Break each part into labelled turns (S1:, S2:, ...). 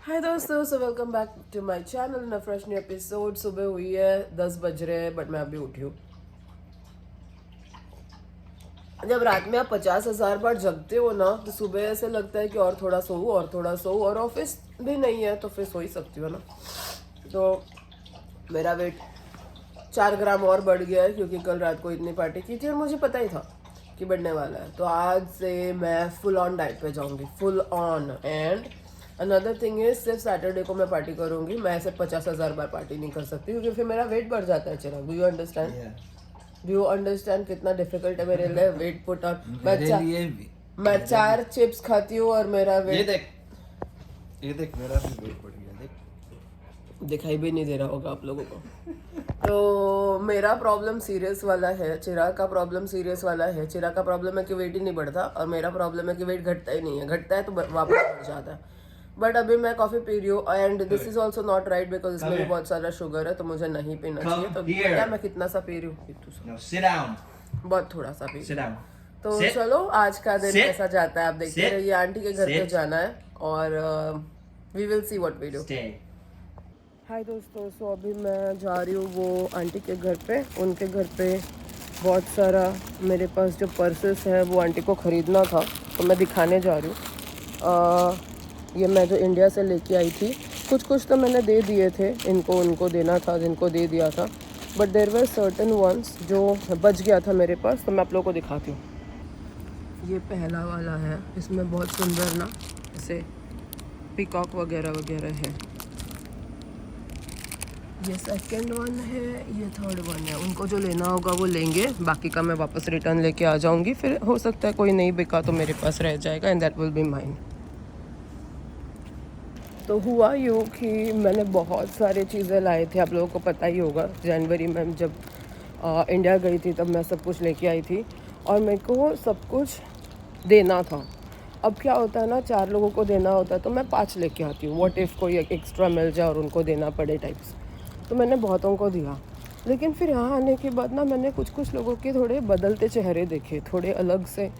S1: हाय दोस्तों, so welcome back to my channel in a fresh new episode. सुबह हुई है 10 बज रहे हैं, बट मैं अभी उठी हूँ। जब रात में आप 50,000 बार जगते हो ना, तो सुबह ऐसे लगता है कि और थोड़ा सोऊं और थोड़ा सोऊं, और ऑफिस भी नहीं है तो फिर सो ही सकती हो ना। तो मेरा वेट 4 ग्राम और बढ़ गया है, क्योंकि कल रात को इतनी पार्टी की थी और मुझे पता ही था कि बढ़ने वाला है। तो आज से मैं फुल ऑन डाइट पे जाऊंगी, full on. And another thing is, सिर्फ सैटरडे को मैं पार्टी करूंगी। मैं ऐसे 50,000 बार पार्टी नहीं कर सकती, क्योंकि फिर मेरा वेट बढ़ जाता है। Chirag, do you understand? Do you understand कितना डिफिकल्ट है मेरे लिए वेट पुट ऑन? मैं 4 चिप्स खाती हूँ और मेरा वेट
S2: ये देख मेरा भी वेट बढ़ गया। देख
S1: दिखाई भी नहीं दे रहा होगा आप लोगों को। तो मेरा प्रॉब्लम सीरियस वाला है, चिराग का प्रॉब्लम सीरियस वाला है। चिराग का प्रॉब्लम है कि वेट ही नहीं बढ़ता, और मेरा प्रॉब्लम है कि वेट घटता ही नहीं है। घटता है तो वापस बढ़ जाता है। बट अभी मैं कॉफी पी रही हूँ, and this is also not right, because इसमें भी बहुत सारा शुगर है, तो मुझे नहीं पीना चाहिए। तो क्या मैं कितना सा पी रही हूँ?
S2: sit down.
S1: बहुत थोड़ा सा पी।
S2: Sit down.
S1: तो
S2: Sit.
S1: चलो, आज का दिन
S2: Sit.
S1: कैसा जाता है आप देखते
S2: Sit.
S1: रहिए। आंटी के घर पे
S2: Sit.
S1: जाना है और we will see what we do.
S2: Stay.
S1: Hi दोस्तों, सो अभी मैं जा रही हूँ वो आंटी के घर पे। उनके घर पे बहुत सारा मेरे पास जो पर्सेस है वो आंटी को ख़रीदना था, तो मैं दिखाने जा रही हूँ। ये मैं जो इंडिया से लेके आई थी, कुछ तो मैंने दे दिए थे इनको, उनको देना था जिनको दे दिया था। But there were certain ones जो बच गया था मेरे पास, तो मैं आप लोगों को दिखाती हूँ। ये पहला वाला है, इसमें बहुत सुंदर ना ऐसे पीकॉक वगैरह वगैरह है। ये सेकंड वन है, ये थर्ड वन है। उनको जो लेना होगा वो लेंगे, बाकी का मैं वापस रिटर्न लेके आ जाऊंगी। फिर हो सकता है कोई नहीं बिका तो मेरे पास रह जाएगा, and that will be mine. तो हुआ यूँ कि मैंने बहुत सारी चीज़ें लाए थे, आप लोगों को पता ही होगा। जनवरी में जब इंडिया गई थी तब मैं सब कुछ लेके आई थी, और मेरे को सब कुछ देना था। अब क्या होता है ना, 4 लोगों को देना होता है तो मैं 5 लेके आती हूँ। व्हाट इफ़ कोई एक्स्ट्रा मिल जाए और उनको देना पड़े टाइप्स। तो मैंने बहुतों को दिया, लेकिन फिर यहाँ आने के बाद ना मैंने कुछ लोगों के थोड़े बदलते चेहरे देखे, थोड़े अलग से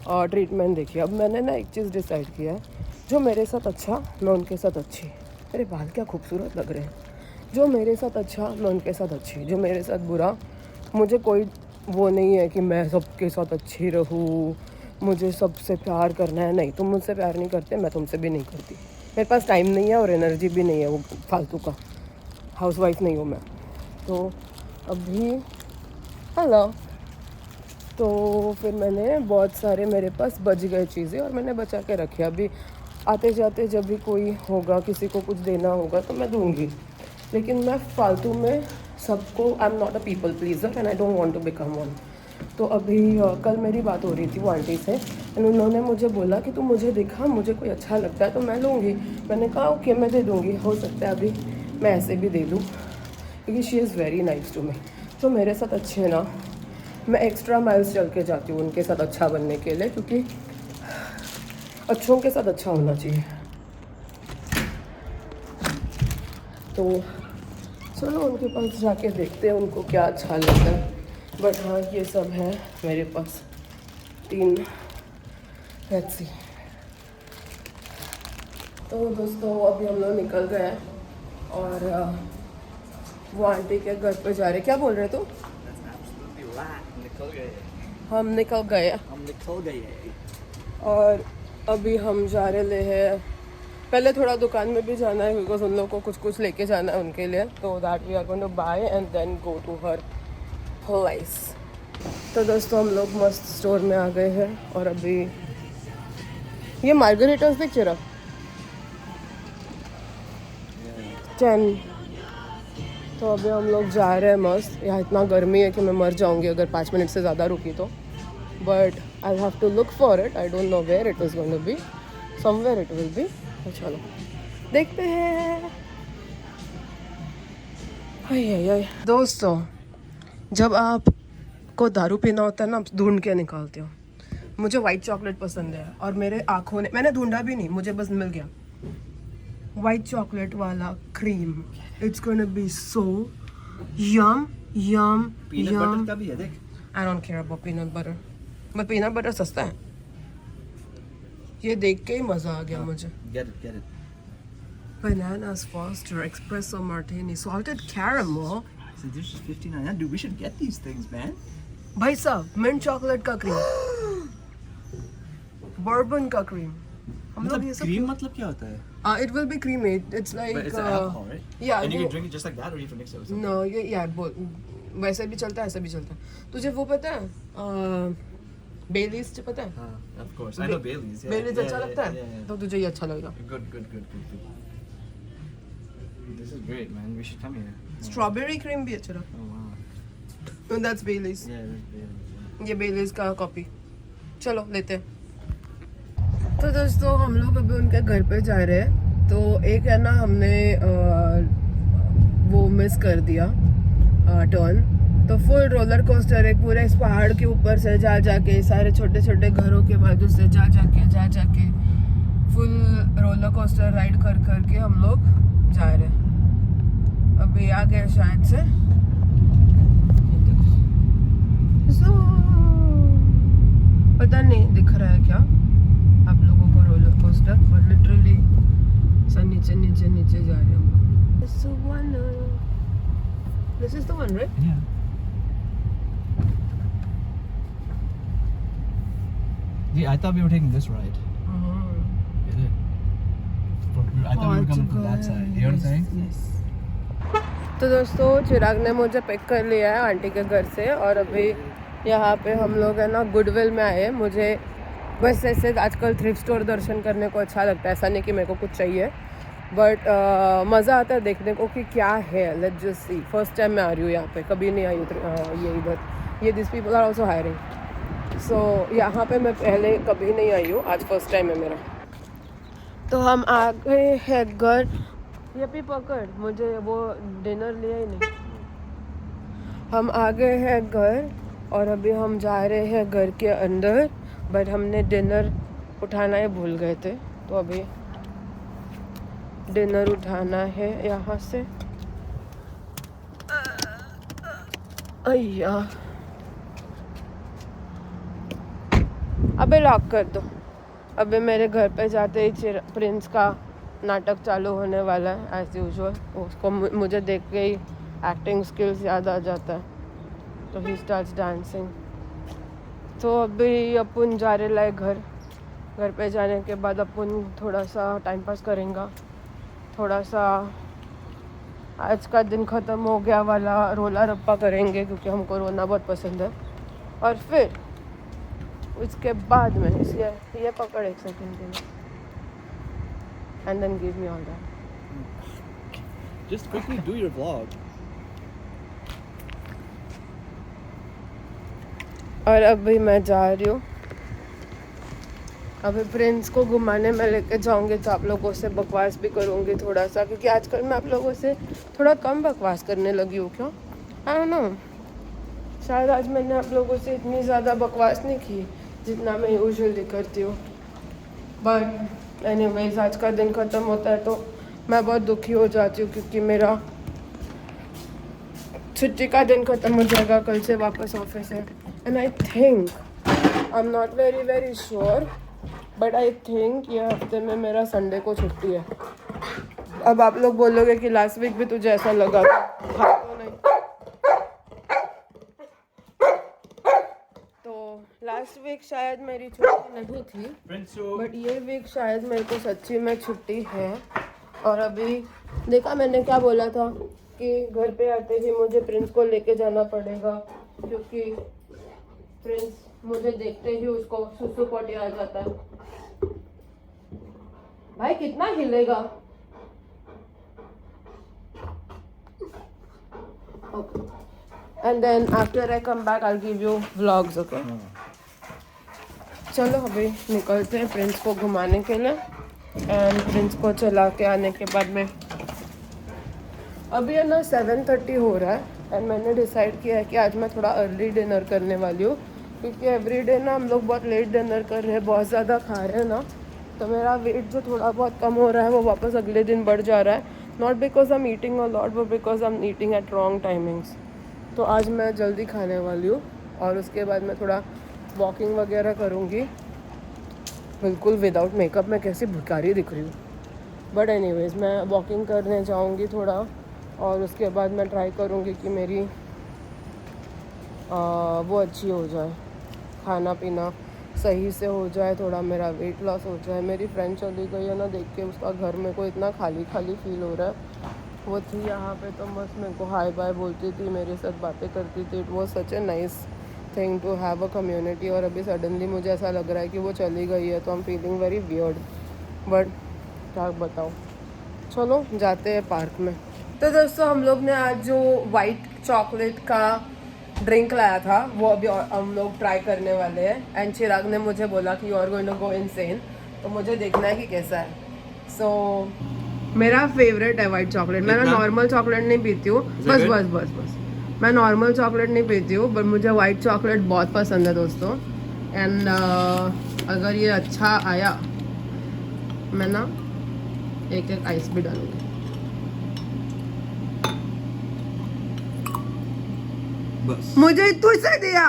S1: ट्रीटमेंट देखी। अब मैंने ना एक चीज़ डिसाइड किया है, जो मेरे साथ अच्छा मैं उनके साथ अच्छी। मेरे बाल क्या खूबसूरत लग रहे हैं। जो मेरे साथ अच्छा मैं उनके साथ अच्छी, जो मेरे साथ बुरा, मुझे कोई वो नहीं है कि मैं सबके साथ अच्छी रहूँ, मुझे सबसे प्यार करना है। नहीं, तुम मुझसे प्यार नहीं करते, मैं तुमसे भी नहीं करती। मेरे पास टाइम नहीं है और एनर्जी भी नहीं है वो फालतू का। हाउसवाइफ नहीं हूँ मैं। तो अभी हेलो, तो फिर मैंने बहुत सारे मेरे पास बच गए चीज़ें और मैंने बचा के रखे। अभी आते जाते जब भी कोई होगा, किसी को कुछ देना होगा तो मैं दूंगी, लेकिन मैं फालतू में सबको, I am not a people pleaser and I don't want to become one. तो अभी कल मेरी बात हो रही थी वो आंटी से, एंड उन्होंने मुझे बोला कि तू मुझे दिखा, मुझे कोई अच्छा लगता है तो मैं लूँगी। मैंने कहा ओके, मैं दे दूँगी। हो सकता है अभी मैं ऐसे भी दे दूँ, क्योंकि she is very nice to me. तो मेरे साथ अच्छे हैं ना, मैं एक्स्ट्रा माइल्स चल के जाती हूँ उनके साथ अच्छा बनने के लिए, क्योंकि अच्छों के साथ अच्छा होना चाहिए। तो चलो उनके पास जाके देखते हैं उनको क्या अच्छा लगता है। बट हाँ, ये सब है मेरे पास 3। Let's see. तो दोस्तों अभी हम लोग निकल गए और वो आंटी के घर पे जा रहे। क्या बोल रहे तो? हम निकल गए और अभी हम जा रहे हैं। पहले थोड़ा दुकान में भी जाना है, बिकॉज उन लोगों को कुछ लेके जाना है उनके लिए। तो that we are going to buy and then go to her place. तो दोस्तों हम लोग मस्त स्टोर में आ गए हैं, और अभी ये मार्गरेटास देख चेरा 10। तो अभी हम लोग जा रहे हैं मस्त। यहाँ इतना गर्मी है कि मैं मर जाऊंगी अगर 5 मिनट से ज़्यादा रुकी तो। But I have to look for it, I don't know where it is going to be, somewhere it will be. तो चलो देखते हैं। हाय दोस्तों, जब आपको दारू पीना होता है ना, आप ढूंढ के निकालते हो। मुझे वाइट चॉकलेट पसंद है, और मेरे आँखों ने, मैंने ढूंढा भी नहीं, मुझे बस मिल गया वाइट चॉकलेट वाला cream. It's gonna be so yum yum
S2: peanut
S1: yum.
S2: Butter का भी है देख।
S1: I don't care about peanut butter, but peanut butter सस्ता है। ये देख के ही मज़ा आ गया मुझे।
S2: Get it.
S1: Bananas Foster Espresso Martini Salted Caramel.
S2: So this is 59. Dude, we should get these things, man.
S1: भाई साहब मिंट चॉकलेट का क्रीम, बर्बन का क्रीम, हम लोग ये सब
S2: cream मतलब क्या होता है?
S1: it will be creamy. It's like
S2: But it's alcohol, right?
S1: yeah,
S2: And you
S1: वो-
S2: can drink it just like that, or you have to mix it with something.
S1: No, वैसे भी चलता है, ऐसा भी चलता है. तुझे वो पता है बेलीज पता है?
S2: Of course. I know Bailey's. Yeah.
S1: बेलीज अच्छा लगता है?
S2: Yeah.
S1: तो तुझे ये अच्छा लगेगा.
S2: Good. This is great, man. We should come here.
S1: Strawberry cream भी अच्छा लगता
S2: Oh wow.
S1: है. That's Bailey's.
S2: Yeah, that's Bailey's.
S1: ये बेलीज का कॉपी. चलो लेते हैं. तो दोस्तों हम लोग अभी उनके घर पे जा रहे हैं. तो एक है ना हमने वो मिस कर दिया टर्न. तो फुल रोलर कोस्टर है पूरे इस पहाड़ के ऊपर से जा जाके सारे छोटे छोटे घरों के बाजू से जा जाके फुल रोलर कोस्टर राइड कर करके हम लोग जा रहे हैं. अभी आ गए शायद से. पता नहीं दिख रहा है क्या आप लोगों को रोलर कोस्टर, और लिटरली नीचे जा रहे हैं हम लोग. This is the one, right?
S2: Yeah. Yeah, I thought we were taking this ride. Get it? I thought we were coming from that side. You know what I'm saying?
S1: Yes. तो दोस्तों चिराग ने मुझे पिक कर लिया है aunty के घर से, और अभी यहाँ पे हम लोग है ना गुडविल में आए. मुझे बस ऐसे आजकल थ्रिफ्ट स्टोर दर्शन करने को अच्छा लगता है, ऐसा नहीं कि मेरे को कुछ चाहिए, बट मज़ा आता है देखने को कि क्या है. Let's just see. First time मैं आ रही हूँ यहाँ पे, कभी नहीं आई ये इधर. ये this people are also hiring. So यहाँ पे मैं पहले कभी नहीं आई हूँ, आज फर्स्ट टाइम है मेरा. तो हम आ गए हैं घर. ये भी पकड़, मुझे वो डिनर लिया ही नहीं. हम आ गए हैं घर और अभी हम जा रहे हैं घर के अंदर, बट हमने डिनर उठाना ही भूल गए थे. तो अभी डिनर उठाना है यहाँ से. अय्या, अबे लॉक कर दो. अभी मेरे घर पे जाते ही प्रिंस का नाटक चालू होने वाला है एज यूजुअल. उसको मुझे देख के ही एक्टिंग स्किल्स याद आ जाता है, तो ही स्टार्ट्स डांसिंग. तो अभी अपन जा रहे लाए घर पे जाने के बाद अपन थोड़ा सा टाइम पास करेंगे, थोड़ा सा आज का दिन ख़त्म हो गया वाला रोला रप्पा करेंगे क्योंकि हमको रोना बहुत पसंद है. और फिर उसके बाद में ये पकड़ एक सेकेंड के लिए, and then give me all that.
S2: Just quickly do your vlog.
S1: और अभी मैं जा रही हूँ. अभी प्रिंस को घुमाने में लेके जाऊँगी तो आप लोगों से बकवास भी करूँगी थोड़ा सा, क्योंकि आजकल मैं आप लोगों से थोड़ा कम बकवास करने लगी हूँ. क्यों? आई डोंट नो, शायद आज मैंने आप लोगों से इतनी ज़्यादा बकवास नहीं की जितना मैं यूजुअली करती हूँ. बट एनीवेज आज का दिन ख़त्म होता है तो मैं बहुत दुखी हो जाती हूँ, क्योंकि मेरा छुट्टी का दिन ख़त्म हो जाएगा कल से वापस ऑफिस है. And I think, I am not very sure, but I think ये हफ्ते में मेरा संडे को छुट्टी है. अब आप लोग बोलोगे कि लास्ट वीक भी तुझे ऐसा लगा था. तो नहीं, तो लास्ट वीक शायद मेरी छुट्टी नहीं थी, बट ये वीक शायद मेरे को सच्ची में छुट्टी है. और अभी देखा मैंने क्या बोला था कि घर पे आते ही मुझे प्रिंस को लेके जाना पड़ेगा, क्योंकि प्रिंस मुझे देखते ही उसको सुसु पोटी आ जाता है. भाई कितना हिलेगा. Okay, and then after I come back I will give you vlogs. Okay, चलो अभी निकलते हैं प्रिंस को घुमाने के लिए. एंड प्रिंस को चला के आने के बाद में अभी है ना 7:30 हो रहा है. एंड मैंने डिसाइड किया है कि आज मैं थोड़ा अर्ली डिनर करने वाली हूँ, क्योंकि एवरीडे ना हम लोग बहुत लेट डिनर कर रहे हैं, बहुत ज़्यादा खा रहे हैं ना, तो मेरा वेट जो थोड़ा बहुत कम हो रहा है वो वापस अगले दिन बढ़ जा रहा है. Not because I am eating a lot, but because I am eating at wrong timings. तो आज मैं जल्दी खाने वाली हूँ और उसके बाद मैं थोड़ा वॉकिंग वगैरह करूँगी. बिल्कुल विदाउट मेकअप मैं कैसी भिखारी दिख रही हूँ. बट एनीवेज मैं वॉकिंग करने जाऊँगी थोड़ा, और उसके बाद मैं ट्राई करूँगी कि मेरी वो अच्छी हो जाए, खाना पीना सही से हो जाए, थोड़ा मेरा वेट लॉस हो जाए। मेरी फ्रेंड चली गई है ना, देख के उसका घर मेरे को इतना खाली खाली फील हो रहा है। वो थी यहाँ पे तो मस्त मेरे को हाय बाय बोलती थी, मेरे साथ बातें करती थी। It was such a nice thing to have a community. और अभी सडनली मुझे ऐसा लग रहा है कि वो चली गई है, तो I am feeling very weird. But क्या बताओ, चलो जाते हैं पार्क में। तो दोस्तों हम लोग ने आज जो वाइट चॉकलेट का ड्रिंक लाया था वो अभी हम लोग ट्राई करने वाले हैं। एंड चिराग ने मुझे बोला कि you are going to go insane, तो मुझे देखना है कि कैसा है। सो मेरा फेवरेट है वाइट चॉकलेट। मैं नॉर्मल चॉकलेट नहीं पीती हूँ, बस बस बस बस मैं नॉर्मल चॉकलेट नहीं पीती हूँ, बट मुझे वाइट चॉकलेट बहुत पसंद है दोस्तों। एंड अगर ये अच्छा आया मैं ना एक एक आइस भी डालूंगी।
S2: बस
S1: मुझे तुझसे दिया,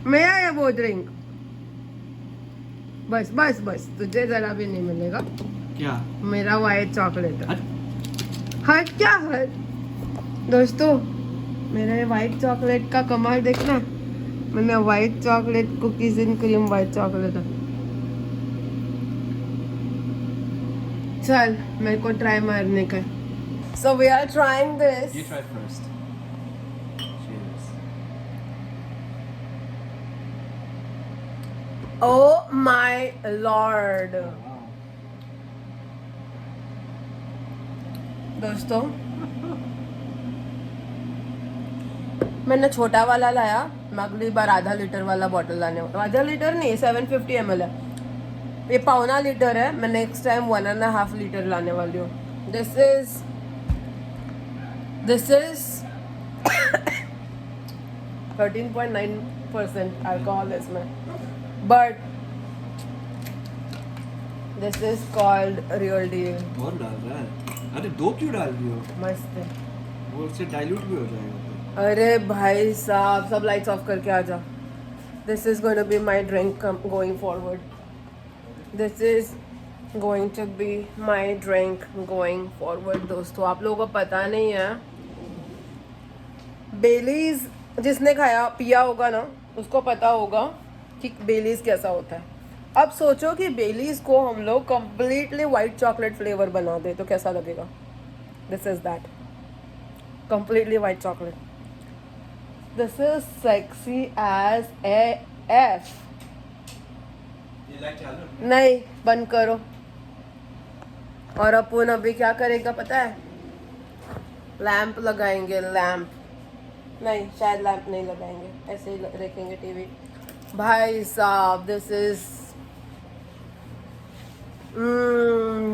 S1: मेरा है वो ड्रिंक। बस बस बस तुझे जरा भी नहीं मिलेगा।
S2: क्या?
S1: मेरा वाइट चॉकलेट है।
S2: हट।
S1: हट क्या हट दोस्तों, मेरे वाइट चॉकलेट का कमाल देखना। मैंने white chocolate cookies in cream white chocolate है। चल मेरे को ट्राई मारने का। So we are trying this.
S2: You try first. Cheers.
S1: Oh my lord
S2: Wow.
S1: दोस्तों, मैंने छोटा वाला लाया, मैं अगली बार आधा लीटर वाला बॉटल लाने, आधा लीटर नहीं 750 ml है, ये पौना लीटर है। मैं नेक्स्ट टाइम 1.5 लीटर लाने वाली हूँ। दिस इज 13.9% अल्कोहल इसमें, but this is called real deal.
S2: बहुत डाल रहा है। अरे दो क्यों डाल रही हो?
S1: मस्त है।
S2: वो उससे डाइल्यूट भी हो जाएगा।
S1: अरे भाई साहब, सब लाइट्स ऑफ करके आ जा। This is going to be my drink going forward. This is going to be my drink going forward. दोस्तों आप लोगों को पता नहीं है, बेलीज जिसने खाया पिया होगा ना उसको पता होगा कि बेलीज कैसा होता है। अब सोचो कि बेलीज को हम लोग कंप्लीटली वाइट चॉकलेट फ्लेवर बना दे तो कैसा लगेगा। This is that, completely white chocolate. This is sexy as F.
S2: ये लाइट चालू?
S1: नहीं, बंद करो। और अपन अभी क्या करेगा पता है, लैंप लगाएंगे। लैंप नहीं, शायद लैंप नहीं लगाएंगे, ऐसे ही रखेंगे टीवी। भाई साहब this is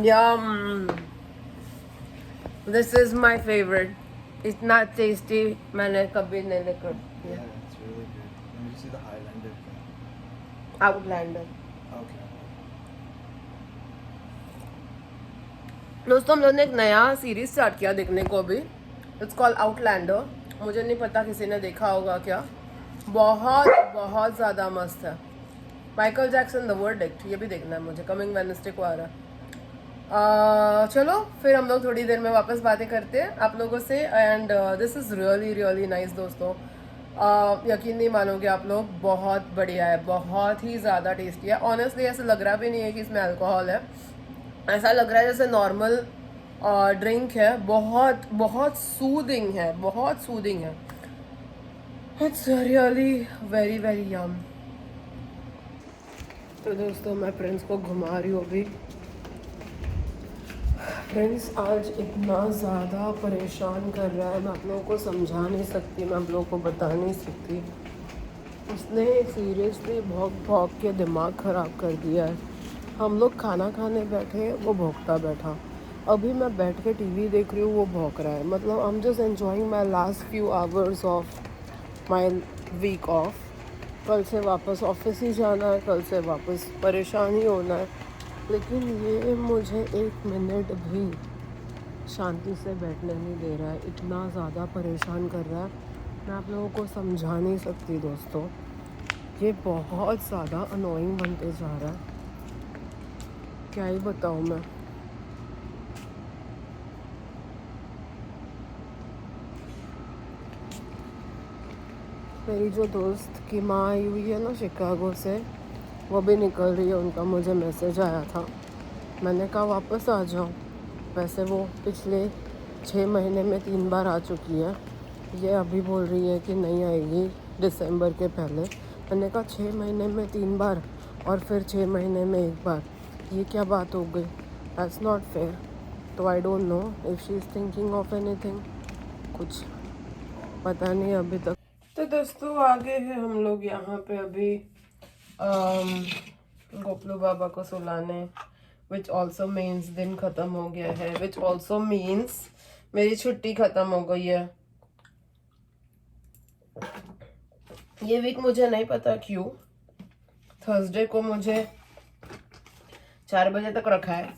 S1: yum, this is my favourite. इतना टेस्टी मैंने कभी नहीं लेकर
S2: Yeah, it's really good. Let me see the Highlander.
S1: Outlander.
S2: Okay.
S1: दोस्तों हम लोग ने एक नया सीरीज स्टार्ट किया देखने को अभी, इट्स कॉल्ड आउटलैंडर। मुझे नहीं पता किसी ने देखा होगा क्या, बहुत बहुत ज़्यादा मस्त है। माइकल जैक्सन द वर्डिक्ट, ये भी देखना है मुझे, कमिंग वेडनेसडे को आ रहा है। चलो फिर हम लोग थोड़ी देर में वापस बातें करते हैं आप लोगों से। And this is really really nice दोस्तों। यकीन नहीं मानोगे आप लोग, बहुत बढ़िया है, बहुत ही ज़्यादा टेस्टी है। ऑनेस्टली ऐसा लग रहा भी नहीं है कि इसमें अल्कोहल है, ऐसा लग रहा है जैसे नॉर्मल ड्रिंक है। बहुत बहुत सूदिंग है, बहुत सूदिंग है। इट्स रियली वेरी वेरी यम। तो दोस्तों मैं प्रिंस को घुमा रही हूँ अभी। प्रिंस आज इतना ज़्यादा परेशान कर रहा है, मैं आप लोगों को समझा नहीं सकती, मैं आप लोगों को बता नहीं सकती। उसने सीरियसली भौंक भौंक के दिमाग ख़राब कर दिया है। हम लोग खाना खाने बैठे, वो भौंकता बैठा। अभी मैं बैठ के टीवी देख रही हूँ, वो भौंक रहा है। मतलब I am just enjoying my last few hours of my week off. कल से वापस ऑफिस ही जाना है, कल से वापस परेशान ही होना है, लेकिन ये मुझे एक मिनट भी शांति से बैठने नहीं दे रहा है। इतना ज़्यादा परेशान कर रहा है, मैं आप लोगों को समझा नहीं सकती दोस्तों। ये बहुत ज़्यादा अनोइंग बनते जा रहा है। क्या ही बताऊँ मैं। मेरी जो दोस्त की माँ आई हुई है ना शिकागो से, वो भी निकल रही है, उनका मुझे मैसेज आया था। मैंने कहा वापस आ जाओ। वैसे वो पिछले 6 महीने में 3 बार आ चुकी है, ये अभी बोल रही है कि नहीं आएगी दिसंबर के पहले। मैंने कहा 6 महीने में 3 बार और फिर 6 महीने में 1 बार, ये क्या बात हो गई? That's not fair. तो I don't know if she is thinking of anything, कुछ पता नहीं अभी तक। तो दोस्तों आगे है हम लोग यहाँ पे अभी गोपलू बाबा को सुलाने, विच ऑल्सो मीन्स दिन ख़त्म हो गया है, विच ऑल्सो मीन्स मेरी छुट्टी ख़त्म हो गई है। ये वीक मुझे नहीं पता क्यों थर्सडे को मुझे 4 बजे तक रखा है।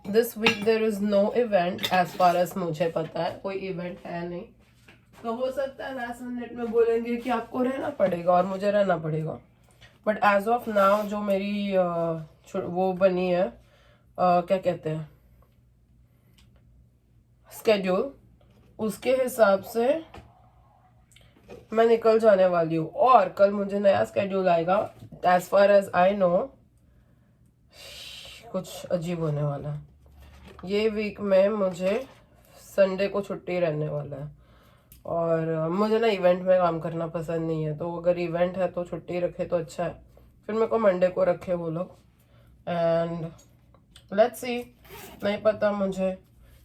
S1: This week there is no event as far as मुझे पता है, कोई इवेंट है नहीं। तो हो सकता है लास्ट मिनट में बोलेंगे कि आपको रहना पड़ेगा और मुझे रहना पड़ेगा। बट एज ऑफ नाउ जो मेरी वो बनी है, क्या कहते हैं, स्केड्यूल, उसके हिसाब से मैं निकल जाने वाली हूँ। और कल मुझे नया स्केड्यूल आएगा। As far as I know कुछ अजीब होने वाला है। ये वीक में मुझे संडे को छुट्टी रहने वाला है और मुझे ना इवेंट में काम करना पसंद नहीं है। तो अगर इवेंट है तो छुट्टी रखे तो अच्छा है, फिर मेरे को मंडे को रखे वो लोग। एंड लेट्स सी, नहीं पता मुझे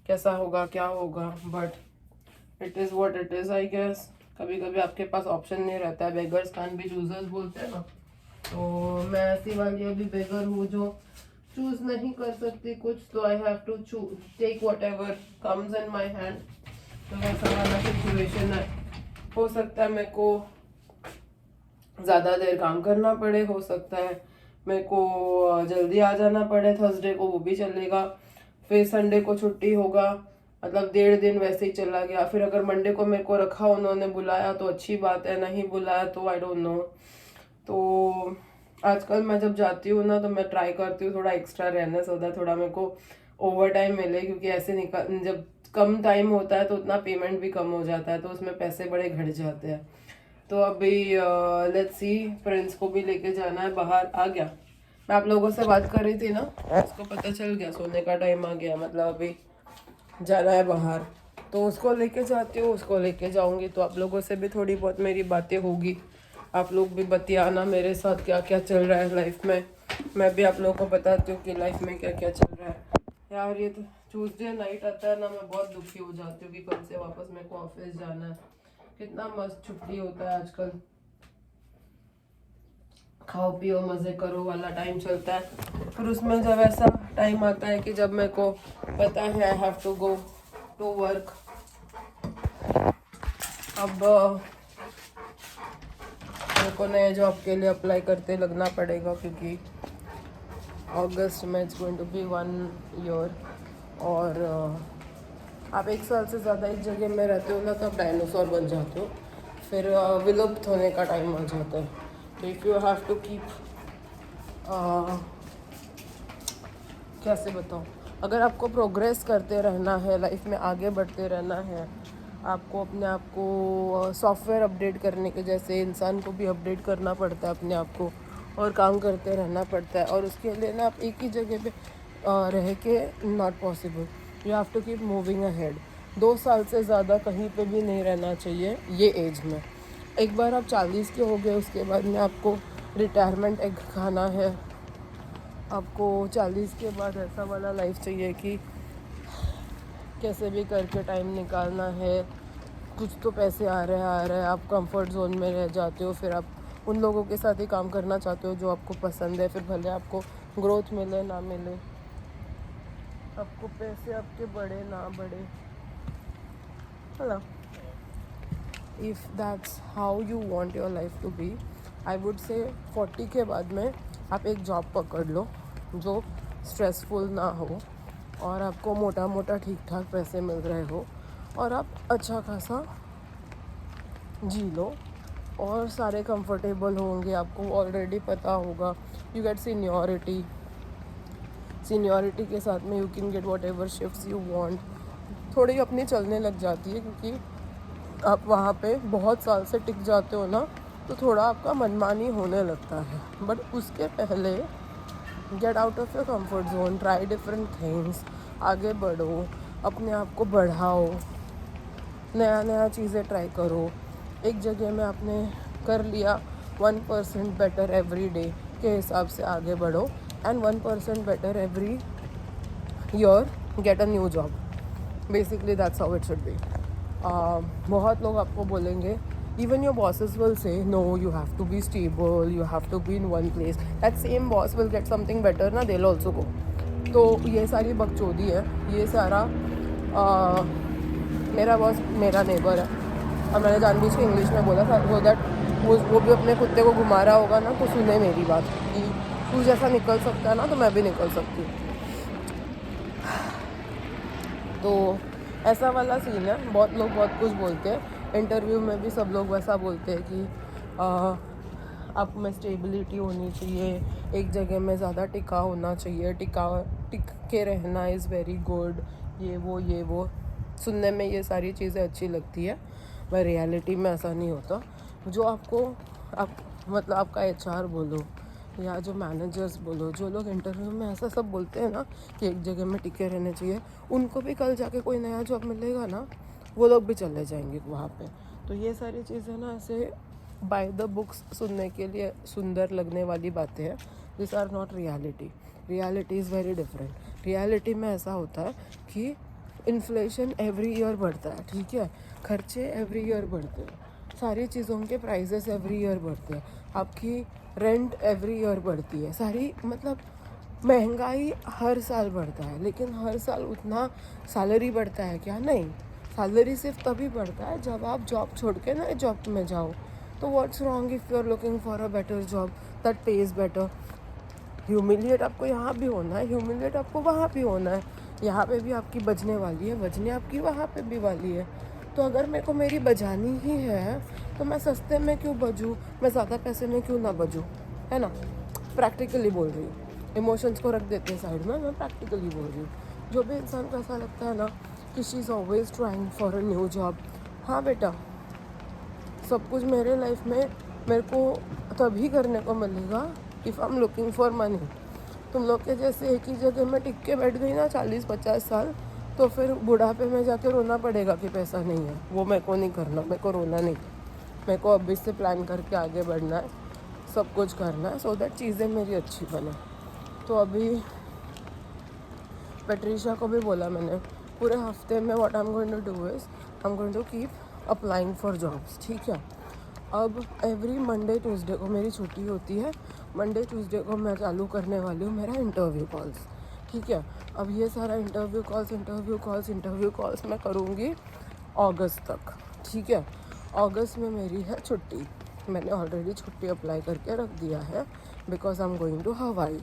S1: कैसा होगा क्या होगा, but it is what it is I guess. कभी कभी आपके पास ऑप्शन नहीं रहता है, बेगर्स कान बी चूजर्स बोलते हैं ना। तो मैं ऐसी वाली अभी बेगर हूँ जो चूज नहीं कर सकती कुछ, तो I have to take whatever comes in my hand. तो वैसा वाला सिचुएशन है। हो सकता है मेरे को ज़्यादा देर काम करना पड़े, हो सकता है मेरे को जल्दी आ जाना पड़े थर्सडे को, वो भी चलेगा। फिर संडे को छुट्टी होगा, मतलब 1.5 दिन वैसे ही चला गया। फिर अगर मंडे को मेरे को रखा, उन्होंने बुलाया तो अच्छी बात है, नहीं बुलाया तो आई डोंट नो। तो आजकल मैं जब जाती हूँ ना तो मैं ट्राई करती हूँ थोड़ा एक्स्ट्रा रहने, सो दैट थोड़ा मेरे को ओवर टाइम मिले, क्योंकि ऐसे निकल जब कम टाइम होता है तो उतना पेमेंट भी कम हो जाता है, तो उसमें पैसे बड़े घट जाते हैं। तो अभी लेट्स सी, फ्रेंड्स को भी लेके जाना है बाहर। आ गया, मैं आप लोगों से बात कर रही थी ना, उसको पता चल गया सोने का टाइम आ गया, मतलब अभी जाना है बाहर। तो उसको लेके जाती हूँ, उसको लेके जाऊँगी तो आप लोगों से भी थोड़ी बहुत मेरी बातें होगी। आप लोग भी बतियाना मेरे साथ क्या क्या चल रहा है लाइफ में, मैं भी आप लोगों को बताती हूँ कि लाइफ में क्या क्या चल रहा है। यार ये तो ट्यूसडे नाइट आता है ना, मैं बहुत दुखी हो जाती हूँ कि कल से वापस मेरे को ऑफिस जाना है। कितना मस्त छुट्टी होता है आजकल, खाओ पियो मज़े करो वाला टाइम चलता है। फिर उसमें जब ऐसा टाइम आता है कि जब मेरे को पता है I have to go to work, अब मेरे को नए जॉब के लिए अप्लाई करते लगना पड़ेगा, क्योंकि अगस्त में it's going to be 1 year. और आप 1 साल से ज़्यादा एक जगह में रहते हो ना तो आप डायनासोर बन जाते हो, फिर विलुप्त होने का टाइम आ जाता है। तो if you have to keep, कैसे बताऊँ, अगर आपको प्रोग्रेस करते रहना है, लाइफ में आगे बढ़ते रहना है, आपको अपने आप को सॉफ्टवेयर अपडेट करने के जैसे इंसान को भी अपडेट करना पड़ता है अपने आप को, और काम करते रहना पड़ता है। और उसके लिए ना आप एक ही जगह पे रह के not possible, you have to keep moving ahead. 2 साल से ज़्यादा कहीं पे भी नहीं रहना चाहिए ये एज में। एक बार आप 40 के हो गए, उसके बाद में आपको रिटायरमेंट एग खाना है। आपको 40 के बाद ऐसा वाला लाइफ चाहिए कि कैसे भी करके टाइम निकालना है, कुछ तो पैसे आ रहे हैं, आप कंफर्ट जोन में रह जाते हो, फिर आप उन लोगों के साथ ही काम करना चाहते हो जो आपको पसंद है। फिर भले आपको ग्रोथ मिले ना मिले, आपको पैसे आपके बढ़े ना बढ़े, hello, if that's how you want your life to be, I would say 40 के बाद में आप एक जॉब पकड़ लो जो स्ट्रेसफुल ना हो और आपको मोटा मोटा ठीक ठाक पैसे मिल रहे हो, और आप अच्छा खासा जी लो और सारे कंफर्टेबल होंगे। आपको ऑलरेडी पता होगा, यू गेट सीनियरिटी, सीनियरिटी के साथ में you can get what ever shifts you want, थोड़ी अपनी चलने लग जाती है, क्योंकि आप वहाँ पे बहुत साल से टिक जाते हो ना, तो थोड़ा आपका मनमानी होने लगता है। बट उसके पहले get out of your comfort zone, try different things, आगे बढ़ो, अपने आप को बढ़ाओ, नया नया चीज़ें ट्राई करो। एक जगह में आपने कर लिया 1% बेटर एवरी डे के हिसाब से आगे बढ़ो, and 1% better every year get a new job. Basically that's how it should be. बहुत लोग आपको बोलेंगे, even your bosses will say no, you have to be stable, you have to be in one place. That same boss will get something better ना, they'll also go. तो ये सारी बकचोदी है, ये सारा मेरा बॉस मेरा नेबर है, और मैंने जानबूझ के इंग्लिश में बोला था वो दैट वो भी अपने कुत्ते को घुमा रहा होगा ना, तो सुने मेरी बात कि तू जैसा निकल सकता है ना, तो मैं भी निकल सकती हूँ। तो ऐसा वाला सीन है। बहुत लोग बहुत कुछ बोलते हैं, इंटरव्यू में भी सब लोग वैसा बोलते हैं कि आप में स्टेबिलिटी होनी चाहिए, एक जगह में ज़्यादा टिका होना चाहिए, टिक के रहना इज़ वेरी गुड, ये वो सुनने में ये सारी चीज़ें अच्छी लगती है, पर रियलिटी में ऐसा नहीं होता। जो आपको मतलब आपका HR बोलो या जो मैनेजर्स बोलो, जो लोग इंटरव्यू में ऐसा सब बोलते हैं ना कि एक जगह में टिके रहने चाहिए, उनको भी कल जाके कोई नया जॉब मिलेगा ना, वो लोग भी चले जाएंगे वहाँ पे। तो ये सारी चीज़ें ना ऐसे बाय द बुक्स सुनने के लिए सुंदर लगने वाली बातें हैं, this are not reality. Reality is very different. Reality में ऐसा होता है कि इन्फ्लेशन एवरी ईयर बढ़ता है, ठीक है, खर्चे एवरी ईयर बढ़ते हैं, सारी चीज़ों के प्राइसेस एवरी ईयर बढ़ते हैं, आपकी रेंट एवरी ईयर बढ़ती है, सारी मतलब महंगाई हर साल बढ़ता है। लेकिन हर साल उतना सैलरी बढ़ता है क्या? नहीं। सैलरी सिर्फ तभी बढ़ता है जब आप जॉब छोड़ के नए जॉब में जाओ। तो what's wrong if you are looking for a better job that pays better. Humiliate आपको यहाँ भी होना है, ह्यूमिलिएट आपको वहाँ भी होना है। यहाँ पे भी आपकी बजने वाली है, बजने आपकी वहाँ पे भी वाली है। तो अगर मेरे को मेरी बजानी ही है तो मैं सस्ते में क्यों बजूँ, मैं ज़्यादा पैसे में क्यों ना बजूँ, है ना। प्रैक्टिकली बोल रही हूँ, इमोशंस को रख देते हैं साइड में, मैं प्रैक्टिकली बोल रही हूँ। जो भी इंसान को ऐसा लगता है ना कि she is always trying for a new job, हाँ बेटा, सब कुछ मेरे लाइफ में मेरे को तभी करने को मिलेगा if I am looking for money. तुम लोग के जैसे एक ही जगह में टिक के बैठ गई ना 40-50 साल, तो फिर बुढ़ापे में जाके रोना पड़ेगा कि पैसा नहीं है। वो मेरे को नहीं करना, मेरे को रोना नहीं, मेरे को अभी से प्लान करके आगे बढ़ना है, सब कुछ करना है, सो दैट चीज़ें मेरी अच्छी बने। तो अभी पेट्रीशा को भी बोला मैंने, पूरे हफ्ते में what I am going to do is I am going to keep applying for jobs, ठीक है। अब एवरी मंडे ट्यूसडे को मेरी छुट्टी होती है, मंडे ट्यूसडे को मैं चालू करने वाली हूँ मेरा इंटरव्यू कॉल्स, ठीक है। अब ये सारा इंटरव्यू कॉल्स मैं करूँगी अगस्त तक, ठीक है। अगस्त में मेरी है छुट्टी, मैंने ऑलरेडी छुट्टी अप्लाई करके रख दिया है because I am going to Hawaii.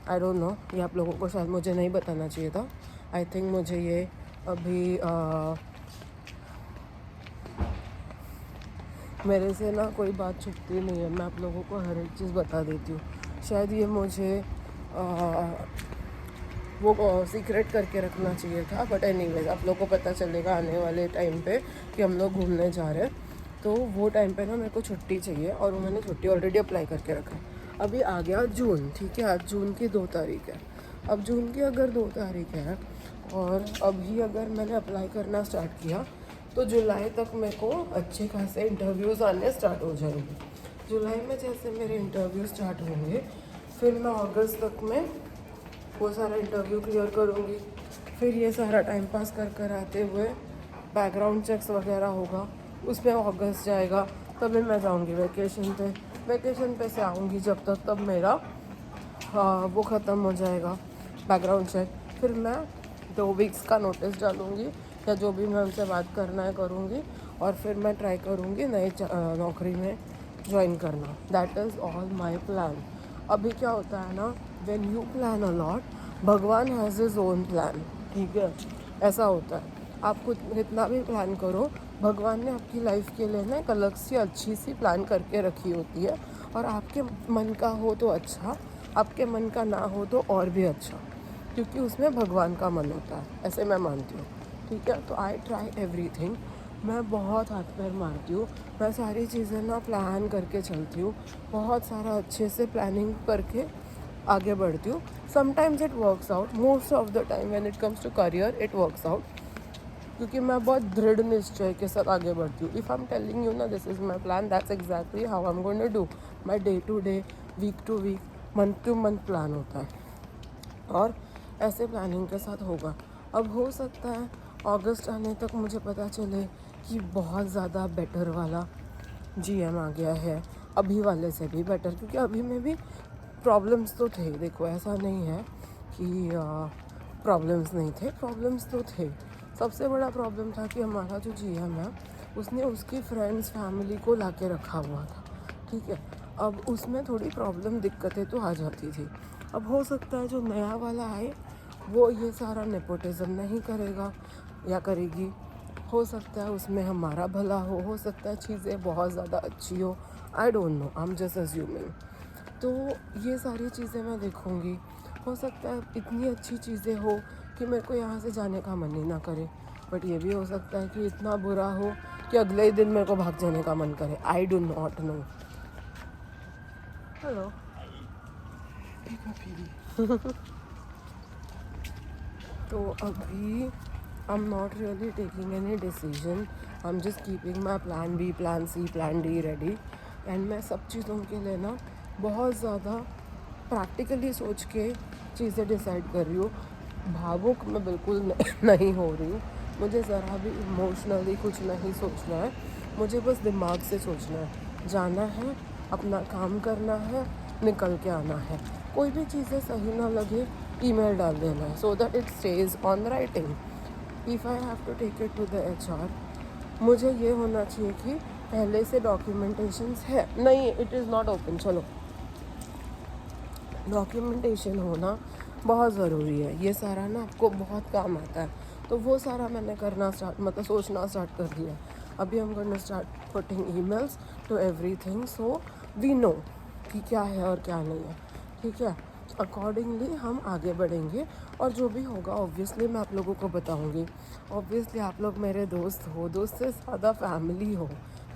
S1: I don't no, ये आप लोगों को शायद मुझे नहीं बताना चाहिए था। आई थिंक मुझे ये अभी मेरे से ना कोई बात छुपती नहीं है, मैं आप लोगों को हर एक चीज़ बता देती हूँ। शायद ये मुझे वो सीक्रेट करके रखना चाहिए था, बट एनीवेज आप लोगों को पता चलेगा आने वाले टाइम पे कि हम लोग घूमने जा रहे हैं। तो वो टाइम पे ना मेरे को छुट्टी चाहिए, और मैंने छुट्टी ऑलरेडी अप्लाई करके रखा है। अभी आ गया जून, ठीक है, आज जून की 2 तारीख है। अब जून की अगर 2 तारीख है और अभी अगर मैंने अप्लाई करना स्टार्ट किया तो जुलाई तक मेरे को अच्छे खासे इंटरव्यूज़ आने स्टार्ट हो जाएंगे। जुलाई में जैसे मेरे इंटरव्यू स्टार्ट होंगे, फिर मैं अगस्त तक में वो सारा इंटरव्यू क्लियर करूँगी। फिर ये सारा टाइम पास कर आते हुए बैकग्राउंड चेक्स वगैरह होगा, उसमें अगस्त जाएगा, तभी मैं जाऊँगी वेकेशन पे। वेकेशन पे से आऊँगी जब तक, तब मेरा वो ख़त्म हो जाएगा बैकग्राउंड चेक। फिर मैं 2 वीक्स का नोटिस डालूँगी, या जो भी मैं उनसे बात करना है करूँगी, और फिर मैं ट्राई करूँगी नई नौकरी में ज्वाइन करना। That is all my plan. अभी क्या होता है ना, when you plan a lot, भगवान हैज़ हिज ओन प्लान, ठीक है। ऐसा होता है, आप खुद कितना भी प्लान करो, भगवान ने आपकी लाइफ के लिए ना एक अलग सी अच्छी सी प्लान करके रखी होती है, और आपके मन का हो तो अच्छा, आपके मन का ना हो तो और भी अच्छा, क्योंकि उसमें भगवान का मन होता है, ऐसे मैं मानती हूँ। ठीक है, तो आई ट्राई एवरीथिंग। मैं बहुत हाथ पैर मारती हूँ, मैं सारी चीज़ें ना प्लान करके चलती हूँ, बहुत सारा अच्छे से प्लानिंग करके आगे बढ़ती हूँ। Sometimes it works out, most of the time when it comes to career it works out, क्योंकि मैं बहुत दृढ़ निश्चय के साथ आगे बढ़ती हूँ। If I am telling you ना this is my plan, that's exactly how I am going to do. My day to day, week to week, month to month plan होता है, और ऐसे प्लानिंग के साथ होगा। अब हो सकता है अगस्त आने तक मुझे पता चले कि बहुत ज़्यादा बेटर वाला GM आ गया है, अभी वाले से भी बेटर, क्योंकि अभी में भी प्रॉब्लम्स तो थे। देखो, ऐसा नहीं है कि प्रॉब्लम्स नहीं थे, प्रॉब्लम्स तो थे। सबसे बड़ा प्रॉब्लम था कि हमारा जो GM है उसने उसकी फ्रेंड्स फैमिली को ला के रखा हुआ था। ठीक है, अब उसमें थोड़ी प्रॉब्लम दिक्कतें तो आ जाती थी। अब हो सकता है जो नया वाला आए वो ये सारा नेपोटिज्म नहीं करेगा या करेगी, हो सकता है उसमें हमारा भला हो सकता है चीज़ें बहुत ज़्यादा अच्छी हो, आई don't know, I am just assuming. तो ये सारी चीज़ें मैं देखूँगी। हो सकता है इतनी अच्छी चीज़ें हो कि मेरे को यहाँ से जाने का मन ही ना करे, बट ये भी हो सकता है कि इतना बुरा हो कि अगले ही दिन मेरे को भाग जाने का मन करे, I do not know. Hello, तो अभी I am not really taking any decision, I am just keeping my plan B, plan C, plan D ready. And मैं सब चीज़ों के लिए ना बहुत ज़्यादा प्रैक्टिकली सोच के चीज़ें डिसाइड कर रही हूँ। भावुक मैं बिल्कुल नहीं हो रही हूँ, मुझे ज़रा भी इमोशनली कुछ नहीं सोचना है, मुझे बस दिमाग से सोचना है, जाना है, अपना काम करना है, निकल के आना है। कोई भी चीज़ें सही ना लगे ईमेल डाल देना है, so that it stays on writing. If I have to take it to the HR, मुझे ये होना चाहिए कि पहले से डॉक्यूमेंटेशंस है, नहीं इट इज़ नॉट ओपन, चलो डॉक्यूमेंटेशन होना बहुत ज़रूरी है, ये सारा ना आपको बहुत काम आता है। तो वो सारा मैंने करना स्टार्ट, मतलब सोचना स्टार्ट कर दिया। अभी हम going to start putting emails to everything, so we know कि क्या है और क्या नहीं है। ठीक है, अकॉर्डिंगली हम आगे बढ़ेंगे, और जो भी होगा ऑब्वियसली मैं आप लोगों को बताऊंगी। ऑब्वियसली आप लोग मेरे दोस्त हो, दोस्त से ज़्यादा फैमिली हो।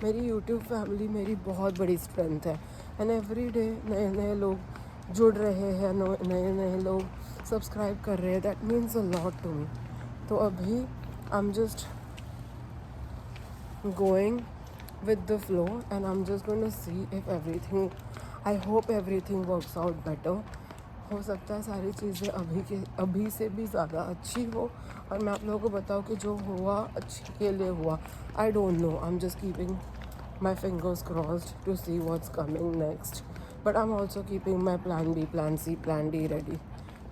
S1: मेरी यूट्यूब फैमिली मेरी बहुत बड़ी स्ट्रेंथ है, एंड एवरी डे नए नए लोग जुड़ रहे हैं, नए नए लोग सब्सक्राइब कर रहे हैं, that means a lot to me. तो अभी I am just going with the flow, and I'm just going to see if everything, I hope everything works out better. हो सकता है सारी चीज़ें अभी से भी ज़्यादा अच्छी हो, और मैं आप लोगों को बताऊँ कि जो हुआ अच्छे के लिए हुआ। I don't know, I am just keeping my fingers crossed to see what's coming next, but I am also keeping my plan B, plan C, plan D ready.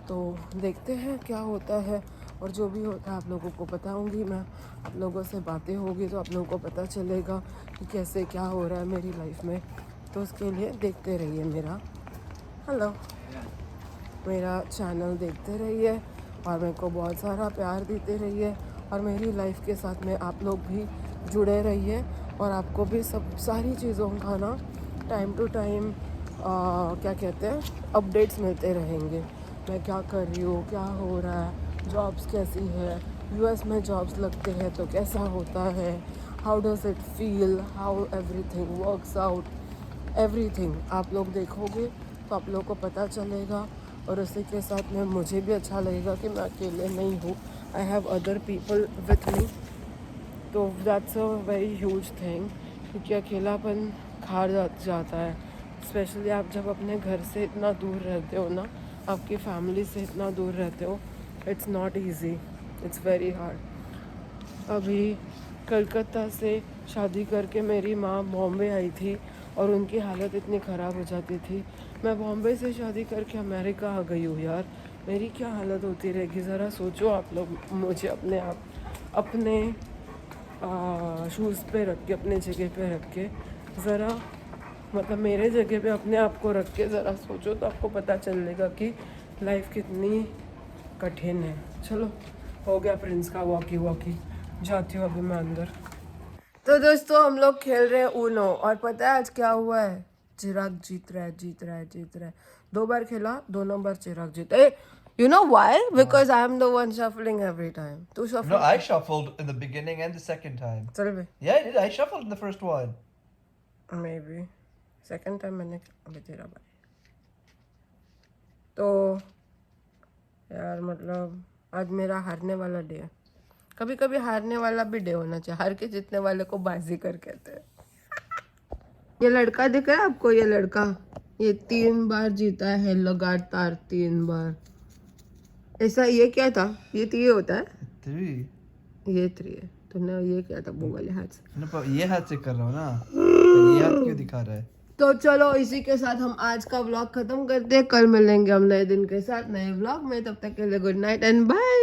S1: तो देखते हैं क्या होता है, और जो भी होता है आप लोगों को बताऊंगी मैं। आप लोगों से बातें होगी तो आप लोगों को पता चलेगा कि कैसे क्या हो रहा है मेरी लाइफ में। तो उसके लिए देखते रहिए मेरा चैनल देखते रहिए, और मेरे को बहुत सारा प्यार देते रहिए, और मेरी लाइफ के साथ में आप लोग भी जुड़े रहिए, और आपको भी सब सारी चीज़ों का ना टाइम टू टाइम क्या कहते हैं अपडेट्स मिलते रहेंगे। मैं क्या कर रही हूँ, क्या हो रहा है, जॉब्स कैसी है, US में जॉब्स लगते हैं तो कैसा होता है, how does it feel, how everything works out, everything आप लोग देखोगे तो आप लोगों को पता चलेगा, और उसी के साथ में मुझे भी अच्छा लगेगा कि मैं अकेले नहीं हूँ, I have other people with me. तो that's a very huge thing, क्योंकि अकेलापन खा जाता है, स्पेशली आप जब अपने घर से इतना दूर रहते हो ना, आपकी फैमिली से इतना दूर रहते हो, it's not easy, it's very hard. अभी कलकत्ता से शादी करके मेरी माँ बॉम्बे आई थी, और उनकी हालत इतनी ख़राब हो जाती थी। मैं बॉम्बे से शादी करके अमेरिका आ गई हूँ यार, मेरी क्या हालत होती रहेगी, ज़रा सोचो आप लोग। मुझे अपने शूज़ पे रख के, अपने जगह पे रख के ज़रा, मतलब मेरे जगह पे अपने आप को रख के ज़रा सोचो, तो आपको पता चलेगा कि लाइफ कितनी कठिन है। चलो, हो गया प्रिंस का वॉकी, जाती हूँ अभी मैं अंदर। तो दोस्तों हम लोग खेल रहे हैं ऊनो, और पता है आज क्या हुआ है, चिराग जीत रहा है 2 बार खेला, 2 नंबर चिराग जीता. You know why? Because I am the one shuffling every time. तू
S2: No,
S1: shuffle.
S2: I shuffled in the beginning and the second time.
S1: चल बे.
S2: Yeah, I did. I shuffled in the first one.
S1: Maybe. Second time मैंने अबे तेरा बारी. तो यार मतलब आज मेरा हारने वाला डे है. कभी कभी हारने वाला भी डे होना चाहिए. हार के जीतने वाले को बाजीगर कहते हैं. ये लड़का दिख रहा है आपको? ये लड़का ये 3 बार जीता है लगातार 3 बार. ऐसा ये क्या था? ये होता है.
S2: 3.
S1: ये 3 है. तूने ये क्या था वो वाले हाथ से?
S2: No, पर ये हाथ से कर रहा हूँ ना. तो ये हाथ क्यों दिखा रहा है?
S1: तो चलो इसी के साथ हम आज का व्लॉग खत्म करते हैं. कल मिलेंगे हम नए दिन के साथ नए व्लॉग में. तब तक के लिए गुड नाइट एंड बाय.